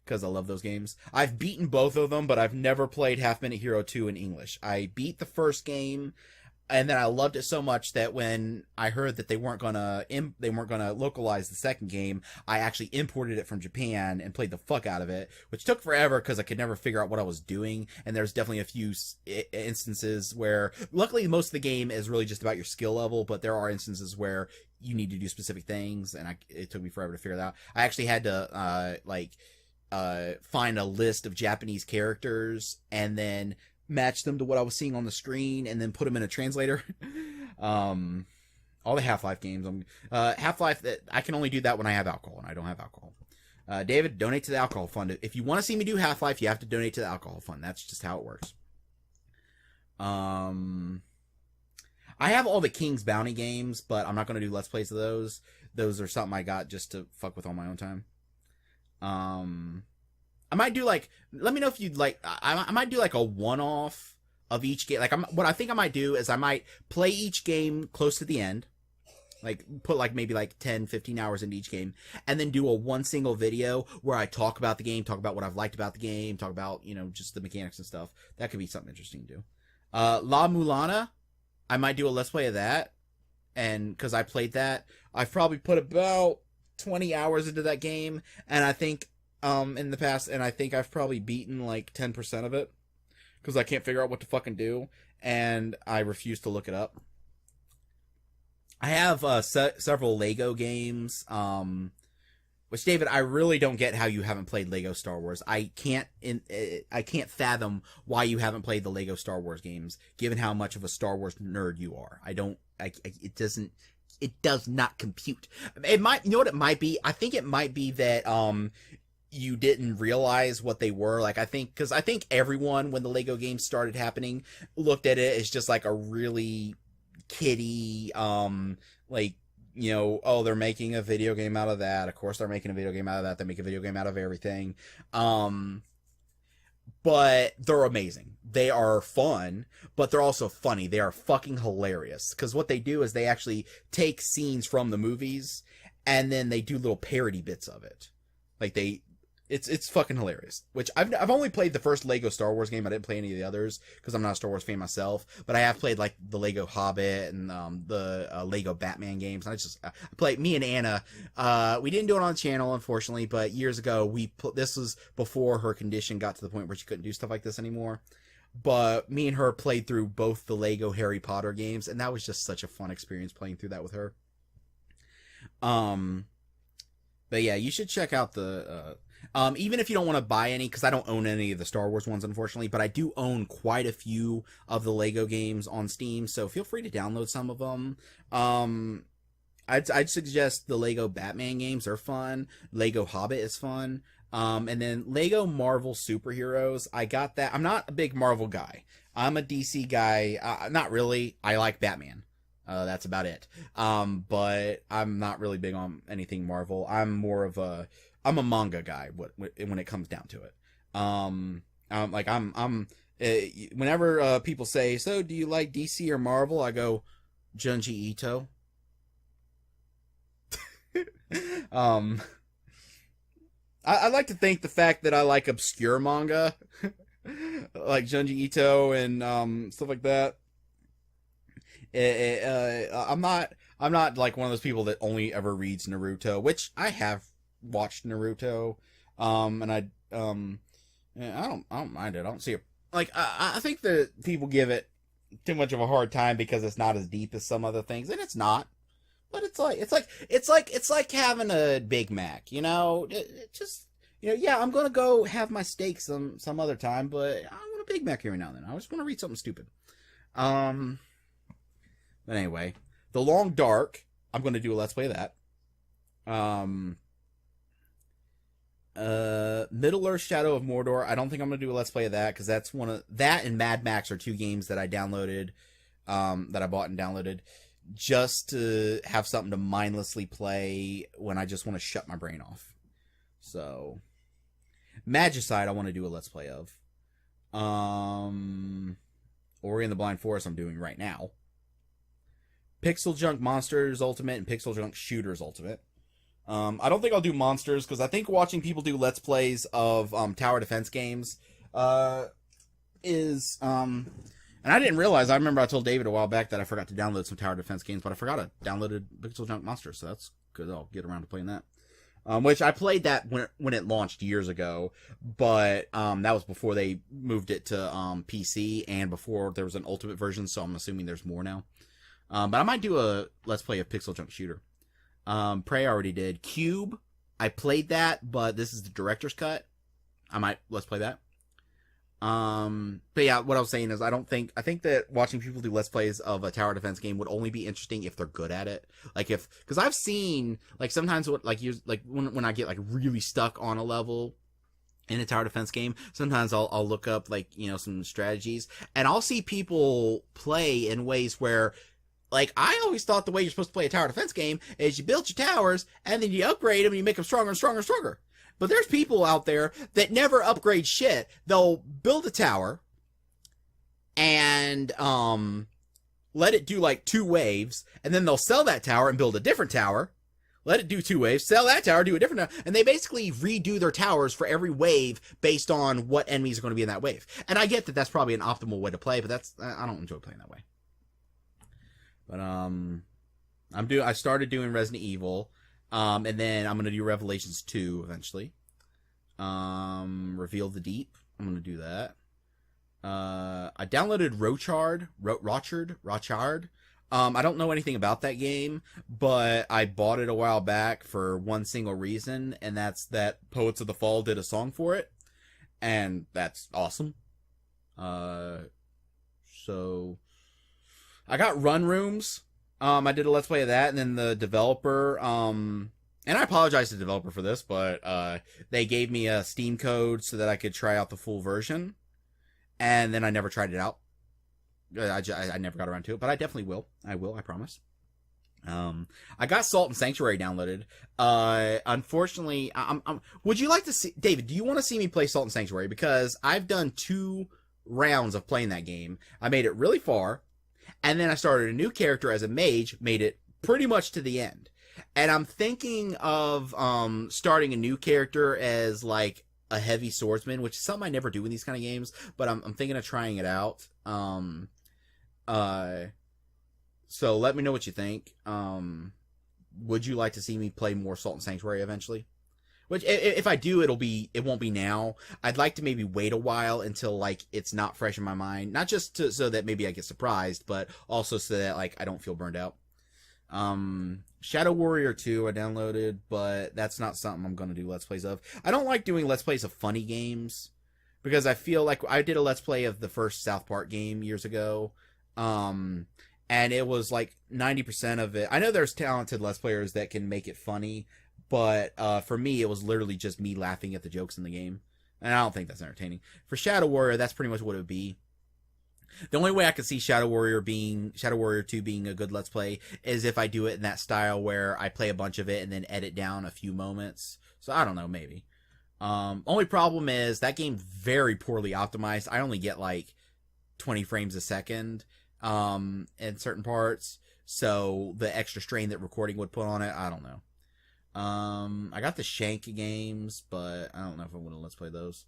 because I love those games. I've beaten both of them, but I've never played Half Minute Hero 2 in English. I beat the first game and then I loved it so much that when I heard that they weren't gonna localize the second game, I actually imported it from Japan and played the fuck out of it, which took forever because I could never figure out what I was doing. And there's definitely a few instances where, luckily, most of the game is really just about your skill level, but there are instances where you need to do specific things, and it took me forever to figure that out. I actually had to find a list of Japanese characters and then match them to what I was seeing on the screen, and then put them in a translator. All the Half-Life games. Half-Life, I can only do that when I have alcohol, and I don't have alcohol. David, donate to the alcohol fund. If you want to see me do Half-Life, you have to donate to the alcohol fund. That's just how it works. I have all the King's Bounty games, but I'm not going to do Let's Plays of those. Those are something I got just to fuck with on my own time. I might do let me know if you'd like, I might do like a one-off of each game. What I think I might do is I might play each game close to the end, put maybe 10, 15 hours into each game, and then do a one single video where I talk about the game, talk about what I've liked about the game, talk about, just the mechanics and stuff. That could be something interesting to do. La Mulana, I might do a Let's Play of that, and because I played that, I've probably put about 20 hours into that game, and I think in the past, and I think I've probably beaten 10% of it because I can't figure out what to fucking do, and I refuse to look it up. I have several Lego games, which, David, I really don't get how you haven't played Lego Star Wars. I can't fathom why you haven't played the Lego Star Wars games, given how much of a Star Wars nerd you are. It does not compute. It might, you know what it might be? I think it might be that, you didn't realize what they were. I think everyone, when the Lego games started happening, looked at it as just a really kiddie, oh, they're making a video game out of that. Of course they're making a video game out of that. They make a video game out of everything. But they're amazing. They are fun, but they're also funny. They are fucking hilarious. Because what they do is they actually take scenes from the movies, and then they do little parody bits of it. It's fucking hilarious. Which I've only played the first Lego Star Wars game. I didn't play any of the others because I'm not a Star Wars fan myself. But I have played the Lego Hobbit and the Lego Batman games. And I played. Me and Anna, we didn't do it on the channel, unfortunately. But years ago, this was before her condition got to the point where she couldn't do stuff like this anymore. But me and her played through both the Lego Harry Potter games, and that was just such a fun experience playing through that with her. But yeah, you should check out the. Even if you don't want to buy any, because I don't own any of the Star Wars ones, unfortunately, but I do own quite a few of the Lego games on Steam, so feel free to download some of them. I'd suggest the Lego Batman games are fun. Lego Hobbit is fun. And then Lego Marvel Superheroes, I got that. I'm not a big Marvel guy. I'm a DC guy. Not really. I like Batman. That's about it. But I'm not really big on anything Marvel. I'm a manga guy when it comes down to it. Whenever people say, so do you like DC or Marvel? I go, Junji Ito. I like to think the fact that I like obscure manga, like Junji Ito and stuff like that. I'm not like one of those people that only ever reads Naruto, which I have watched Naruto, and I don't mind it. I don't see it. I think that people give it too much of a hard time because it's not as deep as some other things, and it's not. But it's like having a Big Mac, it just, yeah, I'm gonna go have my steak some other time, but I want a Big Mac every now and then. I just want to read something stupid. But anyway, The Long Dark, I'm gonna do a Let's Play of that. Middle Earth Shadow of Mordor, I don't think I'm gonna do a Let's Play of that, because that's that and Mad Max are two games that I downloaded, that I bought and downloaded just to have something to mindlessly play when I just want to shut my brain off. So, Magicide I want to do a Let's Play of. Ori and the Blind Forest I'm doing right now. Pixel Junk Monsters Ultimate and Pixel Junk Shooters Ultimate. I don't think I'll do Monsters, because I think watching people do Let's Plays of tower defense games is... And I didn't realize, I remember I told David a while back that I forgot to download some tower defense games, but I forgot I downloaded Pixel Junk Monsters, so that's good. I'll get around to playing that. Which I played that when it launched years ago, but that was before they moved it to PC and before there was an Ultimate version, so I'm assuming there's more now. But I might do a Let's Play of Pixel Junk Shooter. Prey I already did. Cube, I played that, but this is the director's cut. I might Let's Play that. But yeah, what I was saying is I think that watching people do Let's Plays of a tower defense game would only be interesting if they're good at it. Like because I've seen, like, sometimes when I get like really stuck on a level in a tower defense game, sometimes I'll look up, like, you know, some strategies, and I'll see people play in ways where, like, I always thought the way you're supposed to play a tower defense game is you build your towers and then you upgrade them and you make them stronger and stronger and stronger. But there's people out there that never upgrade shit. They'll build a tower and let it do like 2 waves, and then they'll sell that tower and build a different tower. Let it do 2 waves, sell that tower, do a different tower, and they basically redo their towers for every wave based on what enemies are going to be in that wave. And I get that that's probably an optimal way to play, but I don't enjoy playing that way. But I started doing Resident Evil. And then I'm going to do Revelations 2 eventually. Reveal the Deep. I'm going to do that. I downloaded Rochard. I don't know anything about that game, but I bought it a while back for one single reason, and that's that Poets of the Fall did a song for it. And that's awesome. So I got Run Rooms. I did a Let's Play of that, and then the developer, and I apologize to the developer for this, but they gave me a Steam code so that I could try out the full version, and then I never tried it out. I never got around to it, but I definitely will. I promise. I got Salt and Sanctuary downloaded. Unfortunately, would you like to see, David, do you want to see me play Salt and Sanctuary? Because I've done 2 rounds of playing that game. I made it really far, and then I started a new character as a mage, made it pretty much to the end. And I'm thinking of starting a new character as, like, a heavy swordsman, which is something I never do in these kind of games, but I'm thinking of trying it out. So let me know what you think. Would you like to see me play more Salt and Sanctuary eventually? Which, if I do, it won't be now. I'd like to maybe wait a while until, like, it's not fresh in my mind. Not just so that maybe I get surprised, but also so that, like, I don't feel burned out. Shadow Warrior 2 I downloaded, but that's not something I'm going to do Let's Plays of. I don't like doing Let's Plays of funny games, because I feel like I did a Let's Play of the first South Park game years ago, and it was like 90% of it. I know there's talented Let's Players that can make it funny, but for me, it was literally just me laughing at the jokes in the game. And I don't think that's entertaining. For Shadow Warrior, that's pretty much what it would be. The only way I could see Shadow Warrior 2 being a good Let's Play is if I do it in that style where I play a bunch of it and then edit down a few moments. So I don't know, maybe. Only problem is that game's very poorly optimized. I only get like 20 frames a second in certain parts. So the extra strain that recording would put on it, I don't know. I got the Shank games, but I don't know if I'm going to Let's Play those.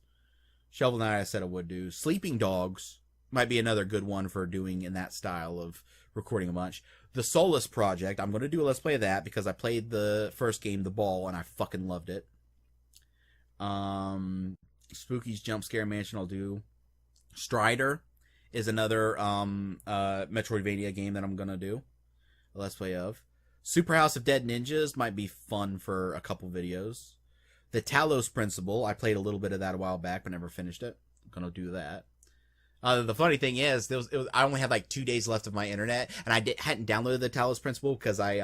Shovel Knight I said I would do. Sleeping Dogs might be another good one for doing in that style of recording a bunch. The Solus Project, I'm going to do a Let's Play of that because I played the first game, The Ball, and I fucking loved it. Spooky's Jump Scare Mansion I'll do. Strider is another Metroidvania game that I'm going to do a Let's Play of. Super House of Dead Ninjas might be fun for a couple videos. The Talos Principle, I played a little bit of that a while back, but never finished it. I'm going to do that. The funny thing is, I only had like 2 days left of my internet, and I hadn't downloaded the Talos Principle because I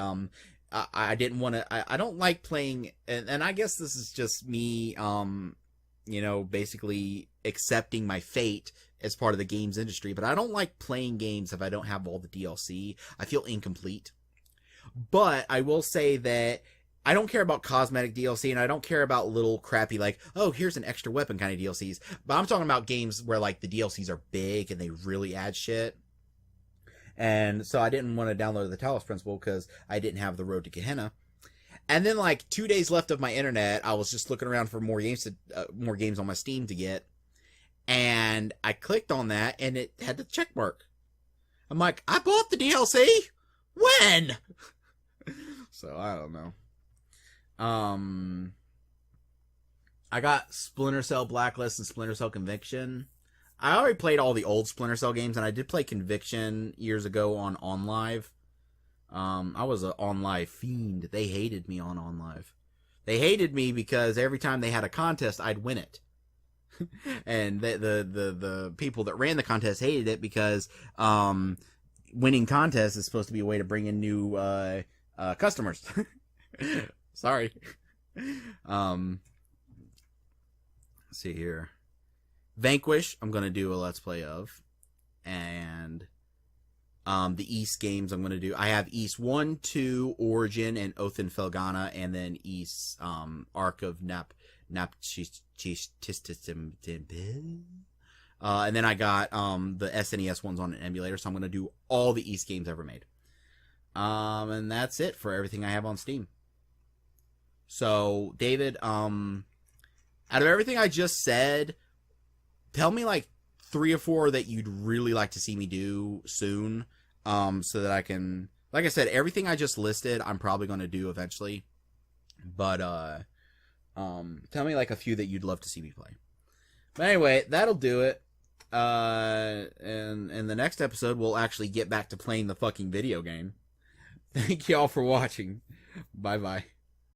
didn't want to. I don't like playing, and I guess this is just me, basically accepting my fate as part of the games industry. But I don't like playing games if I don't have all the DLC. I feel incomplete. But I will say that I don't care about cosmetic DLC, and I don't care about little crappy, like, oh, here's an extra weapon kind of DLCs. But I'm talking about games where, like, the DLCs are big and they really add shit. And so I didn't want to download the Talos Principle because I didn't have the Road to Gehenna. And then, like, 2 days left of my internet, I was just looking around for more games on my Steam to get. And I clicked on that, and it had the check mark. I'm like, I bought the DLC? When? So, I don't know. I got Splinter Cell Blacklist and Splinter Cell Conviction. I already played all the old Splinter Cell games, and I did play Conviction years ago on OnLive. I was an OnLive fiend. They hated me on OnLive. They hated me because every time they had a contest, I'd win it. And the people that ran the contest hated it because winning contests is supposed to be a way to bring in new customers. Sorry. Let's see here. Vanquish, I'm gonna do a Let's Play of, and the East games I'm gonna do. I have East 1, 2, Origin, and Oath in Felghana, and then East Ark of and then I got the SNES ones on an emulator, so I'm gonna do all the East games ever made. And that's it for everything I have on Steam. So, David, out of everything I just said, tell me like 3 or 4 that you'd really like to see me do soon, so that I can, like I said, everything I just listed, I'm probably going to do eventually, but, tell me like a few that you'd love to see me play. But anyway, that'll do it. And in the next episode, we'll actually get back to playing the fucking video game. Thank y'all for watching. Bye-bye.